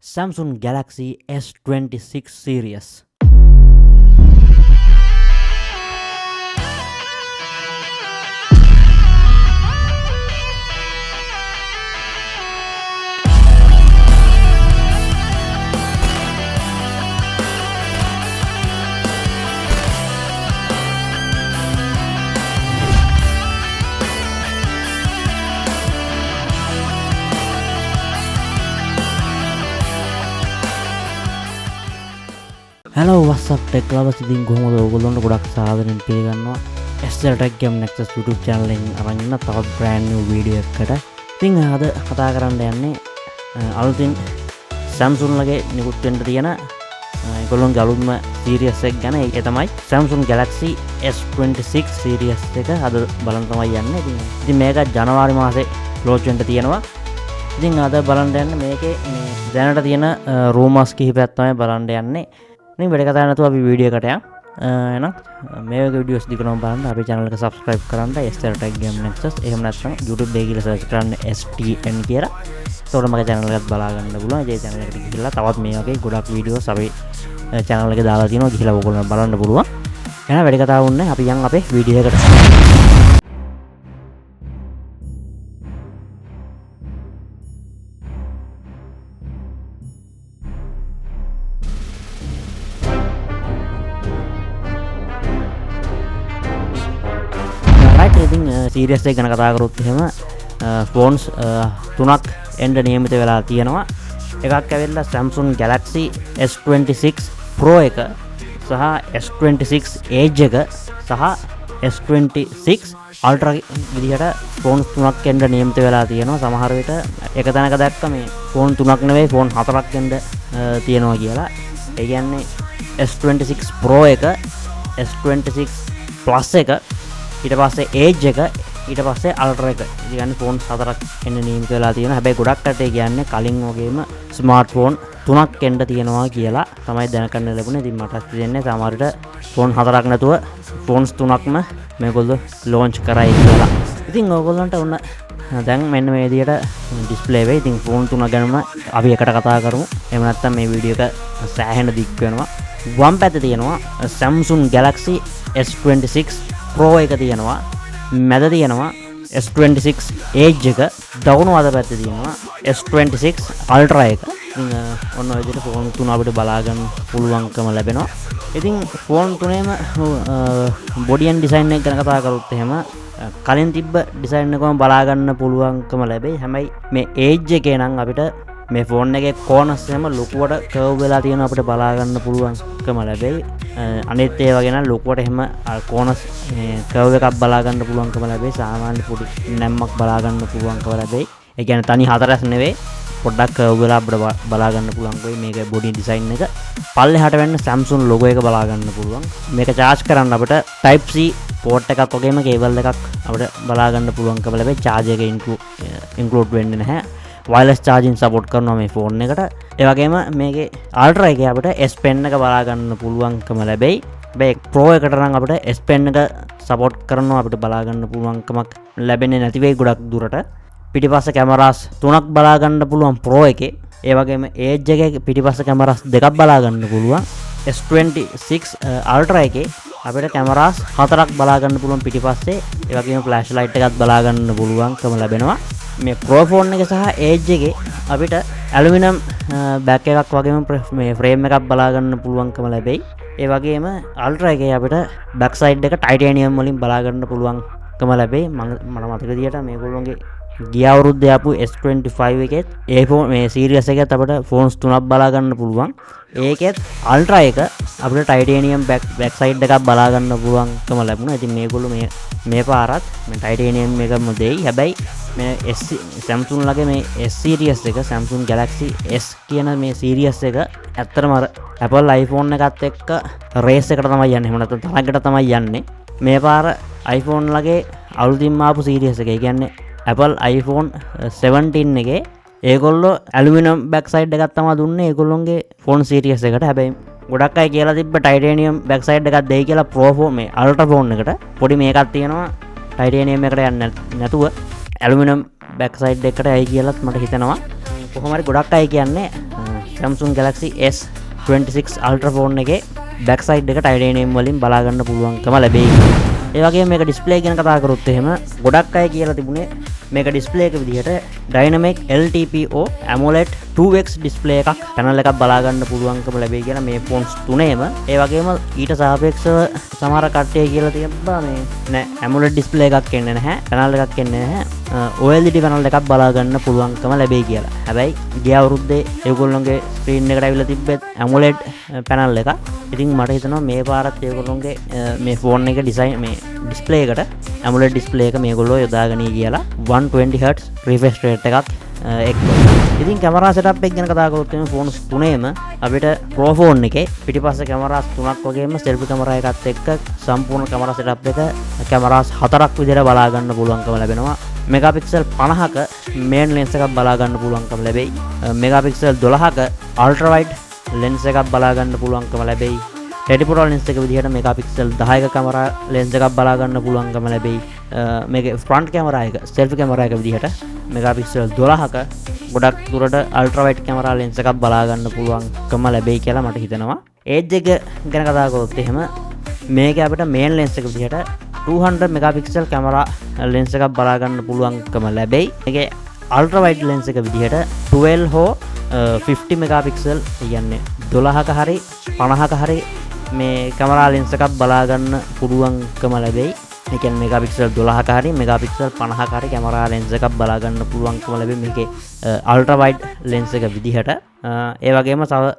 Samsung Galaxy S26 series. Hello, what's up tech lovers? ඉතින් කොහොමද ඔයගොල්ලන්ට ගොඩක් සාදරයෙන් පිළිගන්නවා SL Tech Game Nexus YouTube channel එකෙන් අරන් ඉන්න තවත් brand new video එකකට. ඉතින් අද කතා කරන්න යන්නේ අලුතින් Samsung ලගේ නිකුත් වෙන්න තියෙන ඒගොල්ලොන්ගේ අලුත්ම series එක ගැන. ඒ තමයි Samsung Galaxy S26 series එක අද බලන්න තමයි යන්නේ. ඉතින් මේක ජනවාරි මාසේ launch වෙන්න තියෙනවා. ඉතින් අද බලන්න යන්නේ මේකේ දැනට තියෙන rumors කිහිපයක් තමයි බලන්න යන්නේ. ඉතින් වැඩ කතා නැතුව අපි වීඩියෝ එකට යමු. එහෙනම් මේ වගේ වීඩියෝස් දිගටම බලන්න අපේ channel එක subscribe කරන්න SL Tech Game Nexus. එහෙම නැත්නම් YouTube එකේ ගිහලා search කරන්න STN කියලා. එතකොට මගේ channel එකත් බලා ගන්න පුළුවන්. ඒ channel එකට ගිහිල්ලා තවත් මේ වගේ ගොඩක් වීඩියෝස් අපේ channel එකේ දාලා තියෙනවා. ගිහිල්ලා ඔයගොල්ලෝ බලන්න පුළුවන්. එහෙනම් වැඩ කතා වුණේ අපි යන් අපේ වීඩියෝ එකට. සීරියස් එක ගැන කතා කරොත් එහෙම ෆෝන්ස් තුනක් එන්න නියමිත වෙලා තියෙනවා. එකක් ඇවිල්ලා Samsung Galaxy S26 Pro එක සහ S26 Edge එක සහ S26 Ultra විදිහට ෆෝන්ස් තුනක් එන්න නියමිත වෙලා තියෙනවා. සමහර විට එක තැනක දැක්ක මේ ෆෝන් තුනක් නෙවෙයි ෆෝන් හතරක් එන්න තියෙනවා කියලා. ඒ කියන්නේ S26 Pro එක, S26 Plus එක, ඊට පස්සේ Edge එක, ඊට පස්සේ Ultra එක. ඒ කියන්නේ ෆෝන් හතරක් එන්න නියමිත වෙලා තියෙනවා. හැබැයි ගොඩක් අයට ඒ කියන්නේ කලින් වගේම ස්මාර්ට්ෆෝන් තුනක් එන්න තියෙනවා කියලා තමයි දැනගන්න ලැබුණේ. ඉතින් මට හිතෙන්නේ සමහර විට ෆෝන් හතරක් නැතුව ෆෝන්ස් තුනක්ම මේගොල්ලෝ ලොන්ච් කරයි කියලා. ඉතින් ඕගොල්ලන්ට උන්න දැන් මෙන්න මේ විදිහට ඩිස්ප්ලේ වෙයි. ඉතින් ෆෝන් තුන ගැනම අපි එකට කතා කරමු. එහෙම නැත්නම් මේ වීඩියෝ එක සෑහෙන දික් වෙනවා. වම් පැත්තේ තියෙනවා Samsung Galaxy S26 Pro එක තියෙනවා. මැද තියෙනවා S26 Edge එක. දකුණු අත පැත්තේ තියෙනවා S26 Ultra එක. ඉතින් ඔන්න ඔය විදිහට ෆෝන් තුන අපිට බලා ගන්න පුළුවන්කම ලැබෙනවා. ඉතින් ෆෝන් තුනේම බොඩි ඇන් ඩිසයින් එක ගැන කතා කරොත් එහෙම කලින් තිබ්බ ඩිසයින් එකම බලා ගන්න පුළුවන්කම ලැබෙයි. හැබැයි මේ Edge එකේ නම් අපිට මේ ෆෝන් එකේ කෝනස් එහෙම ලොකුවට කර්ව් වෙලා තියෙනවා අපිට බලා ගන්න පුළුවන්කම ලැබෙයි. අනිත් ඒ වගේ නම් ලොකුවට එහෙම කෝනස් කර්ව් එකක් බලා ගන්න පුළුවන්කම ලැබෙයි. සාමාන්‍ය පොඩි නැම්මක් බලා ගන්න පුළුවන්කම ලැබෙයි. ඒ කියන්නේ තනි හතරස් නෙවෙයි පොඩ්ඩක් කර්ව් වෙලා අපිට බලා ගන්න පුළුවන් වෙයි මේකේ බොඩි ඩිසයින් එක. පල්ලෙහාට වෙන්න Samsung logo එක බලා ගන්න පුළුවන්. මේක charge කරන්න අපිට Type C port එකක් වගේම cable එකක් අපිට බලා ගන්න පුළුවන්කම ලැබෙයි. charge එක include වෙන්නේ නැහැ. wireless charging support කරනවා මේ ෆෝන් එකට. ඒ වගේම මේකේ Ultra එකේ අපිට S Pen එක බලා ගන්න පුළුවන්කම ලැබෙයි. හැබැයි Pro එකට නම් අපිට S Pen එක support කරනවා අපිට බලා ගන්න පුළුවන්කමක් ලැබෙන්නේ නැති වෙයි ගොඩක් දුරට. පිටිපස්ස කැමරාස් තුනක් බලා ගන්න පුළුවන් Pro එකේ. ඒ වගේම Edge එකේ පිටිපස්ස කැමරාස් දෙකක් බලා ගන්න පුළුවන්. S26 Ultra එකේ අපිට කැමරාස් හතරක් බලා ගන්න පුළුවන් පිටිපස්සේ. ඒ වගේම ෆ්ලෑෂ් ලයිට් එකක් බලා ගන්න පුළුවන්කම ලැබෙනවා. මේ Pro ෆෝන් එක සහ Edge එකේ අපිට ඇලුමිනියම් බෑක් එකක් වගේම මේ ෆ්‍රේම් එකක් බලා ගන්න පුළුවන්කම ලැබෙයි. ඒ වගේම Ultra එකේ අපිට බෑක් සයිඩ් එක ටයිටේනියම් වලින් බලා ගන්න පුළුවන්කම ලැබෙයි. මට මතක විදියට මේගොල්ලෝගේ ගිය අවුරුද්දේ ආපු S25 එකෙත් ඒ ෆෝන් මේ සීරීස් එකෙත් අපිට ෆෝන්ස් තුනක් බලා ගන්න පුළුවන්. ඒකෙත් Ultra එක අපිට ටයිටේනියම් බෑක් සයිඩ් එකක් බලා ගන්න පුළුවන්කම ලැබුණා. ඉතින් මේගොල්ලෝ මේ පාරත් මේ ටයිටේනියම් එකම දෙයි. හැබැයි මේ Samsung ලගේ මේ S series එක Samsung Galaxy S කියන මේ series එක ඇත්තටම Apple iPhone එකත් එක්ක රේස් එකට තමයි යන්නේ. එහෙම නැත්නම් තරගකට තමයි යන්නේ. මේ පාර iPhone ලගේ අලුතින්ම ආපු series එක. ඒ කියන්නේ Apple iPhone 17 එකේ ඒගොල්ලෝ ඇලුමිනියම් බෑක් සයිඩ් එකක් තමයි දුන්නේ ඒගොල්ලොන්ගේ ෆෝන් සීරීස් එකට. හැබැයි ගොඩක් අය කියලා තිබ්බ ටයිටේනියම් බෑක් සයිඩ් එකක් දෙයි කියලා Pro ෆෝන් මේ Ultra ෆෝන් එකට. පොඩි මේකක් තියෙනවා ටයිටේනියම් එකට යන්නේ නැතුව ඇලුමිනියම් බෑක් සයිඩ් එකට ඇයි කියලාත් මට හිතෙනවා. කොහොම හරි ගොඩක් අය කියන්නේ Samsung Galaxy S26 Ultra phone එකේ බැක් සයිඩ් එක ටයිටේනියම් වලින් බලා ගන්න පුළුවන්කම ලැබෙයි. ඒ වගේම මේක ඩිස්ප්ලේ ගැන කතා කරොත් එහෙම ගොඩක් අය කියලා තිබුණේ මේක ඩිස්ප්ලේ එක විදිහට Dynamic LTPO AMOLED 2x display එකක් පැනල් එකක් බලා ගන්න පුළුවන්කම ලැබෙයි කියලා මේ ෆෝන්ස් තුනේම. ඒ වගේම ඊට සාපේක්ෂව සමහර කට්ටිය කියලා තිබ්බා මේ නෑ AMOLED ඩිස්ප්ලේ එකක් එන්නේ නැහැ, පැනල් එකක් එන්නේ නැහැ. OLED පැනල් එකක් බලා ගන්න පුළුවන්කම ලැබෙයි කියලා. හැබැයි ගිය අවුරුද්දේ ඒගොල්ලෝගේ ස්ක්‍රීන් එකට ඇවිල්ලා තිබ්බෙත් AMOLED පැනල් එක. ඉතින් මට හිතෙනවා මේ පාරත් ඒගොල්ලෝගේ මේ ෆෝන් එක ඩිසයින් මේ ඩිස්ප්ලේ එකට AMOLED ඩිස්ප්ලේ එක මේගොල්ලෝ යොදාගනී කියලා 120Hz refresh rate එකක් එක්ක. ඉතින් කැමරා සෙටප් එක ගැන කතා කරොත් මේ ෆෝන්ස් තුනේම අපිට Pro ෆෝන් එකේ පිටිපස්සේ කැමරාස් තුනක් වගේම සෙල්ෆි කැමරා එකත් එක්ක සම්පූර්ණ කැමරා සෙටප් එක කැමරාස් හතරක් විදිහට බලා ගන්න පුළුවන්කම ලැබෙනවා. මෙගාපික්සල් 50ක මේන් ලෙන්ස් එකක් බලා ගන්න පුළුවන්කම ලැබෙයි. මෙගාපික්සල් 12ක අල්ට්‍රා වයිඩ් ලෙන්ස් එකක් බලා ගන්න පුළුවන්කම ලැබෙයි. ටෙලිපොරල් ලෙන්ස් එක විදිහට මෙගාපික්සල් 10ක කැමරා ලෙන්ස් එකක් බලා ගන්න පුළුවන්කම ලැබෙයි. මේකේ ෆ්‍රන්ට් කැමරා එක සෙල්ෆි කැමරා එක විදිහට මෙගාපික්සල් 12ක ගොඩක් දුරට අල්ට්‍රා වයිඩ් කැමරා ලෙන්ස් එකක් බලා ගන්න පුළුවන්කම ලැබෙයි කියලා මට හිතෙනවා. ඒජ් එක ගැන කතා කරොත් එහෙම මේක අපිට මේන් ලෙන්ස් එක විදිහට 200 මෙගාපික්සල් කැමරා ලෙන්ස් එකක් බලා ගන්න පුළුවන්කම ලැබෙයි. මේකේ අල්ට්‍රා වයිඩ් ලෙන්ස් එක විදිහට 12 හෝ 50 මෙගාපික්සල් කියන්නේ 12ක හරි 50ක හරි මේ කැමරා ලෙන්ස් එකක් බලා ගන්න පුළුවන්කම ලැබෙයි. ඒ කියන්නේ මෙගාපික්සල් 12ක හරි මෙගාපික්සල් 50ක හරි කැමරා ලෙන්ස් එකක් බලා ගන්න පුළුවන්කම ලැබෙයි මේකේ අල්ට්‍රා වයිඩ් ලෙන්ස් එක විදිහට. ඒ වගේම තව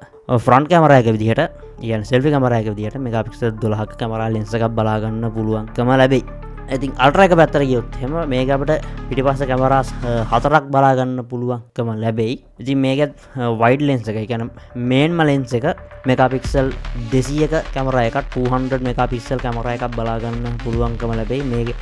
ෆ්‍රන්ට් කැමරා එක විදිහට කියන්නේ සෙල්ෆි කැමරා එක විදිහට මෙගාපික්සල් 12ක කැමරා ලෙන්ස් එකක් බලා ගන්න පුළුවන්කම ලැබෙයි. ඉතින් අල්ට්‍රා එක පැත්තට ගියොත් එහෙම මේක අපිට පිටිපස්ස කැමරාස් හතරක් බලා ගන්න පුළුවන්කම ලැබෙයි. ඉතින් මේකත් වයිඩ් ලෙන්ස් එක. ඒ කියන්නේ මේන්ම ලෙන්ස් එක මෙගාපික්සල් 200ක කැමරා එකක් 200 මෙගාපික්සල් කැමරා එකක් බලා ගන්න පුළුවන්කම ලැබෙයි. මේකේ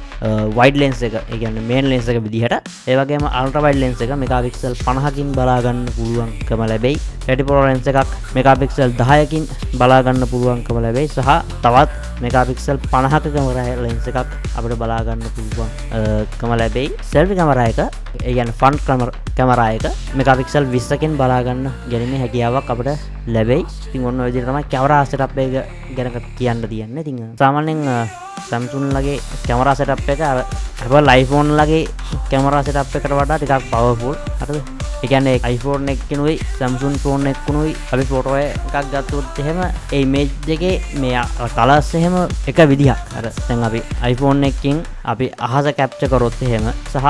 වයිඩ් ලෙන්ස් එක. ඒ කියන්නේ මේන් ලෙන්ස් එක විදිහට. ඒ වගේම අල්ට්‍රා වයිඩ් ලෙන්ස් එක මෙගාපික්සල් 50කින් බලා ගන්න පුළුවන්කම ලැබෙයි. ටෙලිපොරල් ලෙන්ස් එකක් මෙගාපික්සල් 10කින් බලා ගන්න පුළුවන්කම ලැබෙයි. සහ තවත් මෙගාපික්සල් 50ක කැමරා ලෙන්ස් එකක් අපිට බලා ගන්න පුළුවන්කම ලැබෙයි. සෙල්ෆි කැමරා එක ඒ කියන්නේ ෆ්‍රන්ට් කැමරා එක මෙගාපික්සල් 20කින් බලා ගන්න ගැනීමේ හැකියාවක් අපිට ලැබෙයි. ඉතින් ඔන්න ඔය විදිහට තමයි කැමරා සෙටප් එක ගැන කියන්න තියෙන්නේ. ඉතින් සාමාන්‍යයෙන් Samsung ලගේ කැමරා සෙටප් එක Apple iPhone ලගේ කැමරා සෙටප් එකට වඩා ටිකක් පවර්ෆුල්. හරිද? ඒ කියන්නේ iPhone එකකිනුයි Samsung ෆෝන් එකකිනුයි අපි ෆොටෝ එකක් ගත්තොත් එහෙම ඒ ඉමේජ් එකේ මේ කලර්ස් එහෙම එක විදිහක්. අර දැන් අපි iPhone එකකින් අපි අහස කැප්චර් කරොත් එහෙම සහ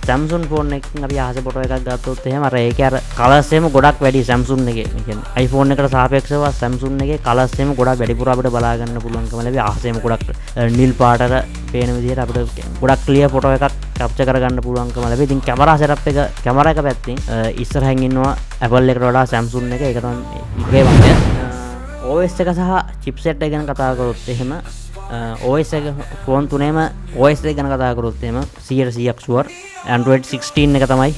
Samsung ෆෝන් එකකින් අපි අහස ෆොටෝ එකක් ගත්තොත් එහෙම අර ඒකේ අර කලර්ස් එහෙම ගොඩක් වැඩි Samsung එකේ. ඒ කියන්නේ iPhone එකට සාපේක්ෂව Samsung එකේ කලර්ස් එහෙම ගොඩක් වැඩිපුර අපිට බලා ගන්න පුළුවන්කම ලැබෙයි. අහස එහෙම ගොඩක් නිල් පාටට පේන විදිහට අපිට ගොඩක් ක්ලියර් ෆොටෝ එකක් කැප්චර් කරගන්න පුළුවන්කම ලැබෙයි. ඉතින් කැමරා සෙටප් එක කැමරා එක පැත්තෙන් ඉස්සරහින් ඉන්නවා Apple එකට වඩා Samsung එක. ඒක තමයි මගේ මතය. OS එක සහ chipset එක ගැන කතා කරොත් එහෙම OS එක ෆෝන් තුනේම OS එක ගැන කතා කරොත් එහෙම 100% sure Android 16 එක තමයි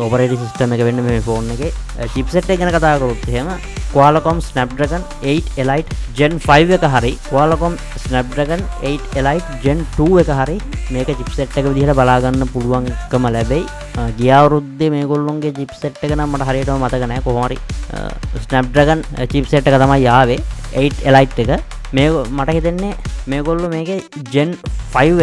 operating system එක වෙන්නේ මේ ෆෝන් එකේ. chipset එක ගැන කතා කරොත් එහෙම Qualcomm Snapdragon 8 Elite Gen 5 එක හරි Qualcomm Snapdragon 8 Elite Gen 2 එක හරි මේක chipset එක විදිහට බලා ගන්න පුළුවන්කම ලැබෙයි. ගිය අවුරුද්දේ මේගොල්ලොන්ගේ chipset එක නම් මට හරියටම මතක නැහැ. කොහොම හරි Snapdragon chipset එක තමයි ආවේ 8 Elite එක. මේ මට හිතෙන්නේ මේගොල්ලෝ මේකේ Gen 5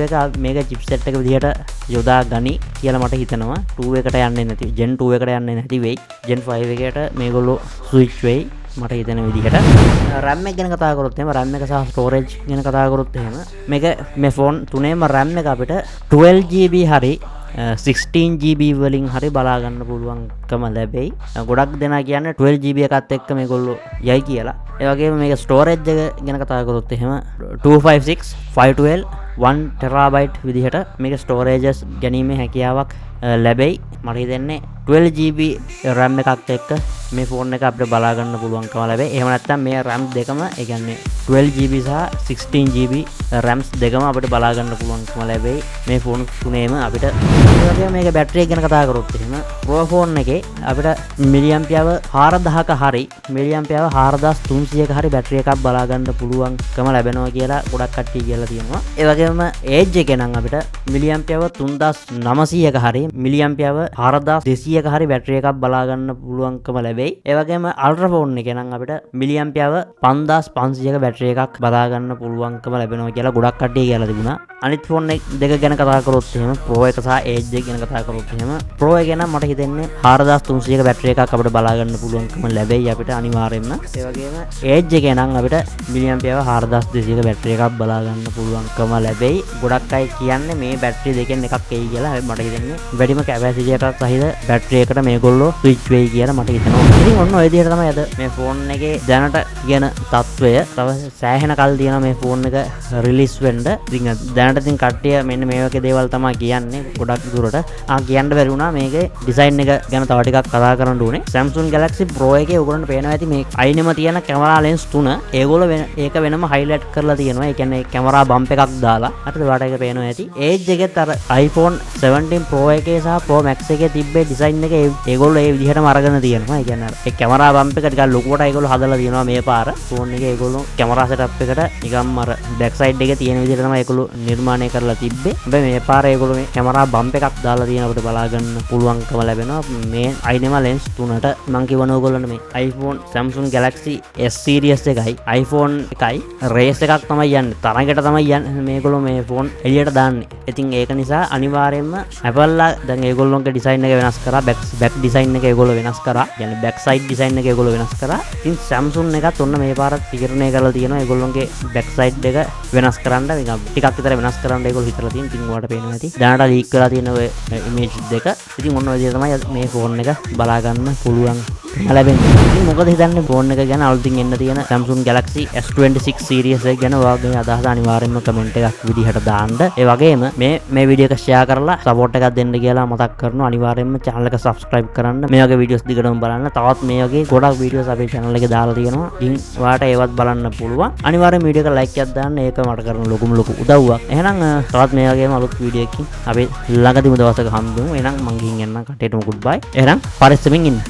එක මේක chipset එක විදිහට යොදා ගනි කියලා මට හිතෙනවා. 2 එකට යන්නේ නැති Gen 2 එකට යන්නේ නැති වෙයි. Gen 5 එකට මේගොල්ලෝ switch වෙයි මට හිතෙන විදිහට. RAM එක ගැන කතා කරොත් එහෙම RAM එක සහ storage ගැන කතා කරොත් එහෙම මේක මේ ෆෝන් තුනේම RAM එක අපිට 12GB හරි 16GB වලින් හරි බලා ගන්න පුළුවන්කම ලැබෙයි. ගොඩක් දෙනා කියන්නේ 12GB එකත් එක්ක මේගොල්ලෝ යයි කියලා. ඒ වගේම මේක storage එක ගැන කතා කරොත් එහෙම 256 512 1TB විදිහට මේක storages ගැනීමේ හැකියාවක් ලැබෙයි. මට හිතෙන්නේ 12GB RAM එකක් එක්ක මේ ෆෝන් එක අපිට බලා ගන්න පුළුවන්කම ලැබෙයි. එහෙම නැත්නම් මේ RAM දෙකම ඒ කියන්නේ 12GB සහ 16GB RAMs දෙකම අපිට බලා ගන්න පුළුවන්කම ලැබෙයි මේ ෆෝන් තුනේම අපිට. ඒ වගේම මේක බැටරි එක ගැන කතා කරොත් එහෙම Pro ෆෝන් එකේ එකේ අපිට මිලියම්පියව 4000ක හරි මිලියම්පියව 4300ක හරි බැටරි එකක් බලා ගන්න පුළුවන්කම ලැබෙනවා කියලා ගොඩක් කට්ටිය කියලා තියෙනවා. ඒ වගේම ඒජ් එකේ නම් අපිට මිලියම්පියව 3900ක හරි මිලියම්පියව 4200ක හරි බැටරි එකක් බලා ගන්න පුළුවන්කම ලැබෙයි. ඒ වගේම අල්ට්‍රා ෆෝන් එකේ නම් අපිට මිලියම්පියව 5500ක බැටරි එකක් බලා ගන්න පුළුවන්කම ලැබෙනවා කියලා ගොඩක් කට්ටිය කියලා තිබුණා. අනිත් ෆෝන් දෙක ගැන කතා කරොත් එහෙම Pro එක සහ Edge එක ගැන කතා කරොත් එහෙම Pro එක නම් මට හිතෙන්නේ 4300ක බැටරි එකක් අපිට බලා ගන්න පුළුවන්කම ලැබෙයි අපිට අනිවාර්යයෙන්ම. ඒ වගේම Edge එකේ නම් අපිට මිලියම්පියව 4200ක බැටරි එකක් බලා ගන්න පුළුවන්කම ලැබෙයි. ගොඩක් අය කියන්නේ මේ බැටරි දෙකෙන් එකක් එයි කියලා. මට හිතෙන්නේ වැඩිම කැපැසිටි එකක් සහිත බැටරි එකට මේගොල්ලෝ ස්විච් වෙයි කියලා මට හිතෙනවා. ඉතින් ඔන්න ඔය විදිහට තමයි අද මේ ෆෝන් එකේ දැනට කියන තත්ත්වය. තව සෑහෙන කල් තියෙනවා මේ ෆෝන් එක රිලීස් වෙන්න. ඉතින් දැනට ඉතින් කට්ටිය මෙන්න මේ වගේ දේවල් තමයි කියන්නේ ගොඩක් දුරට. කියන්න බැරි වුණා මේකේ ඩිසයින් එක ගැන තව ටිකක් කතා කරන්න ඕනේ. Samsung Galaxy Pro එකේ ඔයගොල්ලන්ට පේනවා ඇති මේ අයිනෙම තියෙන කැමරා ලෙන්ස් 3 ඒගොල්ලෝ ඒක වෙනම highlight කරලා තියෙනවා. ඒ කියන්නේ කැමරා බම්ප් එකක් දාලා. අතට ඔයාලට ඒක පේනවා ඇති. Edge එකෙත් අර iPhone 17 Pro එකේ සහ Pro Max එකේ තිබ්බේ ඩිසයින් එක ඒගොල්ලෝ ඒ විදිහටම අරගෙන තියෙනවා. ඒ කියන්නේ ඒ කැමරා බම්ප් එක ටිකක් ලොකුවට ඒගොල්ලෝ හදලා තියෙනවා මේ පාර. ෆෝන් එකේ ඒගොල්ලෝ කැමරා සෙටප් එකට නිකම්ම අර බෑක් සයිඩ් එකේ තියෙන විදිහට තමයි ඒගොල්ලෝ නිර්මාණය කරලා තිබ්බේ. හැබැයි මේ පාර ඒගොල්ලෝ මේ කැමරා බම්ප් එකක් දාලා තියෙන අපිට බලා ගන්න පුළුවන්කම ලැබෙනවා. මේ අයිනෙම ලෙන්ස් 3ට මම කියවන ඕගොල්ලන්ට මේ iPhone Samsung Galaxy S series එකයි iPhone එකයි රේස් එකක් තමයි යන්නේ. තරඟට තමයි යන්නේ මේගොල්ලෝ මේ ෆෝන් එළියට දාන්නේ. ඉතින් ඒක නිසා අනිවාර්යයෙන්ම Apple දැන් ඒගොල්ලෝගේ ඩිසයින් එක වෙනස් කරා. බෑක් ඩිසයින් එක ඒගොල්ලෝ වෙනස් කරා. يعني බෑක් සයිඩ් ඩිසයින් එක ඒගොල්ලෝ වෙනස් කරා. ඉතින් Samsung එකත් ඔන්න මේ පාර තීරණය කරලා තියෙනවා ඒගොල්ලෝගේ බෑක් සයිඩ් එක වෙනස් කරන්න ටිකක් විතර වෙනස් කරන්න ඒගොල්ලෝ හිතලා තියෙන. ඉතින් ඔයාලට පේනවා ඇති. දැනට ලීක් වෙලා තියෙන ඔය ඉමේජ් දෙක. ඉතින් ඔන්න ඔය විදිහට තමයි මේ ෆෝන් එක බලා ගන්න පුළුවන් ලැබෙන්නේ. ඉතින් මොකද හිතන්නේ ෆෝන් එක ගැන අලුතින් එන්න තියෙන Samsung Galaxy S26 series එක ගැන ඔයාගේ අදහස අනිවාර්යයෙන්ම කමෙන්ට් එකක් විදිහට දාන්න. ඒ වගේම මේ වීඩියෝ එක ෂෙයා කරලා සපෝට් එකක් දෙන්න කියලා මතක් කරනවා. අනිවාර්යයෙන්ම channel එක subscribe කරන්න. මේ වගේ වීඩියෝස් දිගටම බලන්න. තවත් මේ වගේ ගොඩක් වීඩියෝස් අපේ channel එකේ දාලා තියෙනවා. ඉතින් ඔයාලට ඒවත් බලන්න පුළුවන්. අනිවාර්යයෙන් වීඩියෝ එක like එකක් දාන්න. ඒක මට කරන ලොකුම උදව්වක්. එහෙනම් තවත් මේ වගේම අලුත් වීඩියෝ එකකින් අපි ළඟදිම දවසක හම්බෙමු. එහෙනම් මං ගිහින් යන්න කටේටම goodbye. එහෙනම් පරිස්සමින් ඉන්න.